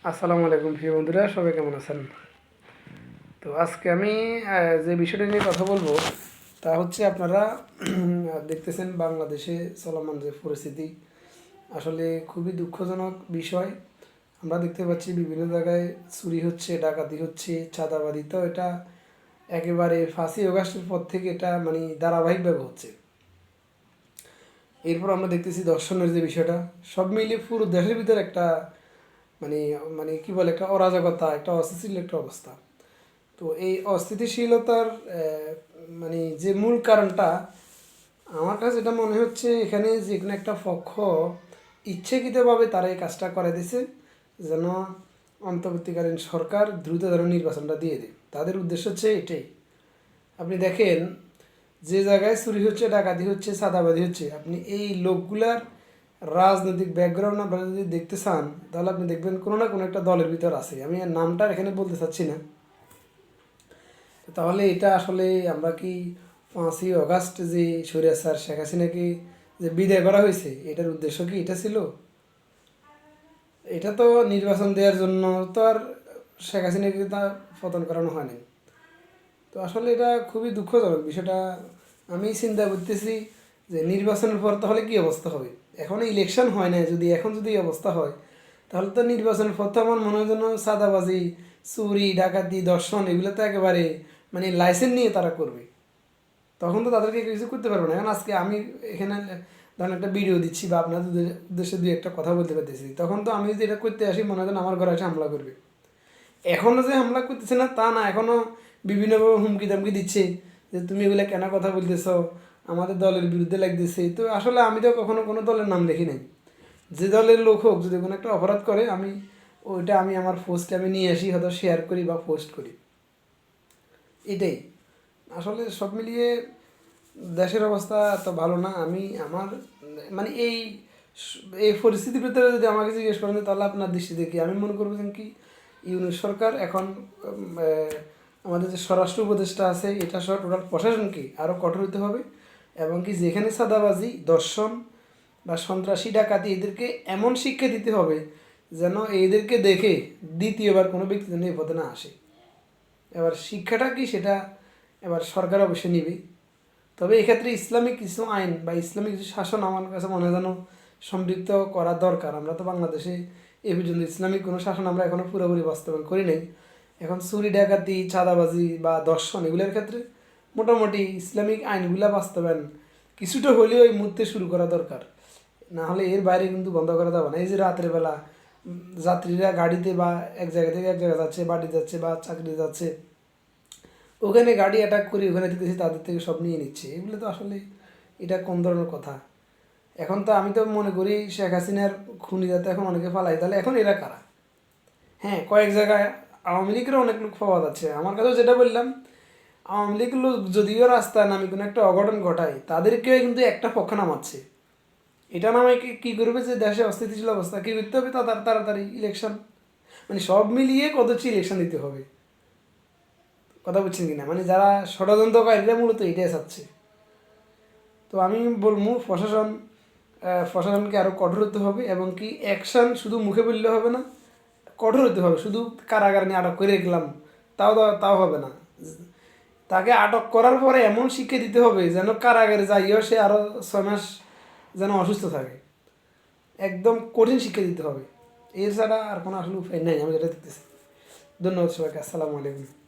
আসসালামু আলাইকুম প্রিয় বন্ধুরা, সবাই কেমন আছেন? তো আজকে আমি যে বিষয়টা নিয়ে কথা বলবো তা হচ্ছে আপনারা দেখতেছেন বাংলাদেশে চলমান যে পরিস্থিতি আসলে খুবই দুঃখজনক বিষয়। আমরা দেখতে পাচ্ছি বিভিন্ন জায়গায় চুরি হচ্ছে, ডাকাতি হচ্ছে, চাঁদাবাদি, তো এটা একেবারে 5ই আগস্টের পর থেকে এটা মানে ধারাবাহিকভাবে হচ্ছে। এরপর আমরা দেখতেছি ধর্ষণের যে বিষয়টা, সব মিলিয়ে পুরো দেশের ভিতরে একটা মানে মানে কি বলে একটা অরাজকতা, একটা অস্থিতিশীল একটা অবস্থা। তো এই অস্থিতিশীলতার মানে যে মূল কারণটা আমার কাছে যেটা মনে হচ্ছে, এখানে যে কোনো একটা পক্ষ ইচ্ছাকৃতভাবে তারা এই কাজটা করে দিছে যেন অন্তর্বর্তীকালীন সরকার দ্রুত যেন নির্বাচনটা দিয়ে দেয়। তাদের উদ্দেশ্য হচ্ছে এটাই। আপনি দেখেন, যে জায়গায় চুরি হচ্ছে, ডাকাতি হচ্ছে, চাঁদাবাদি হচ্ছে, আপনি এই লোকগুলার রাজনৈতিক ব্যাকগ্রাউন্ড আপনারা যদি দেখতে চান তাহলে আপনি দেখবেন কোনো না কোনো একটা দলের ভিতর আছে। আমি এর নামটা এখানে বলতে চাচ্ছি না। তাহলে এটা আসলে আমরা কি 5ই অগাস্ট যে স্বৈরাচার শেখ হাসিনাকে যে বিদায় করা হয়েছে, এটার উদ্দেশ্য কি এটা ছিল? এটা তো নির্বাচন দেওয়ার জন্য তো আর শেখ হাসিনাকে তা পতন করানো হয়নি। তো আসলে এটা খুবই দুঃখজনক বিষয়টা। আমি চিন্তা করতেছি যে নির্বাচনের পর তাহলে কি অবস্থা হবে। এখন ইলেকশন হয় না, যদি এই অবস্থা হয় তাহলে তো নির্বাচনের পর তো আমার মনে হয় যেন সাদাবাজি, চুরি, ডাকাতি, ধর্ষণ এগুলো তো একেবারে মানে লাইসেন্স নিয়ে তারা করবে। তখন তো তাদেরকে কিছু করতে পারবো না। এখন আজকে আমি এখানে ধরেন একটা ভিডিও দিচ্ছি বা আপনাদের উদ্দেশ্যে দুই একটা কথা বলতে পারতেছি, তখন তো আমি যদি এটা করতে আসি মনে হয় যেন আমার ঘরে এসে হামলা করবে। এখনও যে হামলা করতেছে না তা না, এখনও বিভিন্নভাবে হুমকি দামকি দিচ্ছে যে তুমি এগুলো কেন কথা বলতেছ, আমাদের দলের বিরুদ্ধে লাগতেছে। তো আসলে আমি তো কখনো কোনো দলের নাম লিখি নাই। যে দলের লোক হোক যদি কোনো একটা অপরাধ করে আমি আমার পোস্টে আমি নিয়ে আসি, হয়তো শেয়ার করি বা পোস্ট করি, এটাই। আসলে সব মিলিয়ে দেশের অবস্থা এত ভালো না। আমি আমার মানে এই পরিস্থিতির ভিতরে যদি আমাকে জিজ্ঞেস করেন তাহলে আপনার দৃষ্টিতে কি, আমি মনে করবো যে কি ইউনিট সরকার এখন আমাদের যে স্বরাষ্ট্র উপদেষ্টা আছে এটা সহ টোটাল প্রশাসনকে আরও কঠোর হতে হবে। এবং কি যেখানে সাদাবাজি, দর্শন বা সন্ত্রাসী, ডাকাতি এদেরকে এমন শিক্ষা দিতে হবে যেন এদেরকে দেখে দ্বিতীয়বার কোনো ব্যক্তি যেন এই পথে না আসে। এবার শিক্ষাটা কি সেটা এবার সরকার অবশ্যই নিবে। তবে এক্ষেত্রে ইসলামিক কিছু আইন বা ইসলামিক কিছু শাসন আমার কাছে মনে হয় যেন সম্পৃক্ত করা দরকার। আমরা তো বাংলাদেশে এ পর্যন্ত ইসলামিক কোনো শাসন আমরা এখনও পুরোপুরি বাস্তবায়ন করি নাই। এখন চুরি, ডাকাতি, চাঁদাবাজি বা দর্শন এগুলোর ক্ষেত্রে মোটামুটি ইসলামিক আইনগুলা বাস্তবায়ন কিছুটা হলেও এই মুহূর্তে শুরু করা দরকার। না হলে এর বাইরে কিন্তু বন্ধ করা যাবে না। এই যে রাতের বেলা যাত্রীরা গাড়িতে বা এক জায়গা থেকে এক জায়গায় যাচ্ছে, বাড়ি যাচ্ছে বা চাকরি যাচ্ছে, ওখানে গাড়ি অ্যাটাক করি, ওখানে দেখতেছি তাদের থেকে সব নিয়ে নিচ্ছে, এগুলো তো আসলে এটা কোন ধরনের কথা? এখন তো আমি তো মনে করি শেখ হাসিনার খুনি যাতে এখন অনেকে ফালাই, তাহলে এখন এরা কারা? হ্যাঁ, কয়েক জায়গায় আওয়ামী লীগেরও অনেক লোক পাওয়া যাচ্ছে। আমার কাছেও যেটা বললাম, আওয়ামী লীগের লোক যদিও রাস্তায় নামে কোনো একটা অঘটন ঘটায় তাদেরকেও কিন্তু একটা পক্ষ নামাচ্ছে। এটা নামে কি করবে যে দেশে অস্থিতিশীল অবস্থা কি করতে হবে, তাড়াতাড়ি ইলেকশন। মানে সব মিলিয়ে কত ইলেকশন দিতে হবে, কথা বুঝছেন কিনা? মানে যারা ষড়যন্ত্রকারীরা মূলত এটাই চাচ্ছে। তো আমি বলবো প্রশাসনকে আরও কঠোর হতে হবে এবং কি অ্যাকশান শুধু মুখে বললে হবে না, কঠোর হতে হবে। শুধু কারাগারে নিয়ে আটক করে রাখলাম তাও তাও হবে না। তাকে আটক করার পরে এমন শিক্ষা দিতে হবে যেন কারাগারে যাইও সে আরও 6 মাস যেন অসুস্থ থাকে। একদম কঠিন শিক্ষা দিতে হবে। এর ছাড়া আর কোনো আসলে উপায় নেই আমি যেটা দেখতেছি। ধন্যবাদ সবাইকে। আসসালামু আলাইকুম।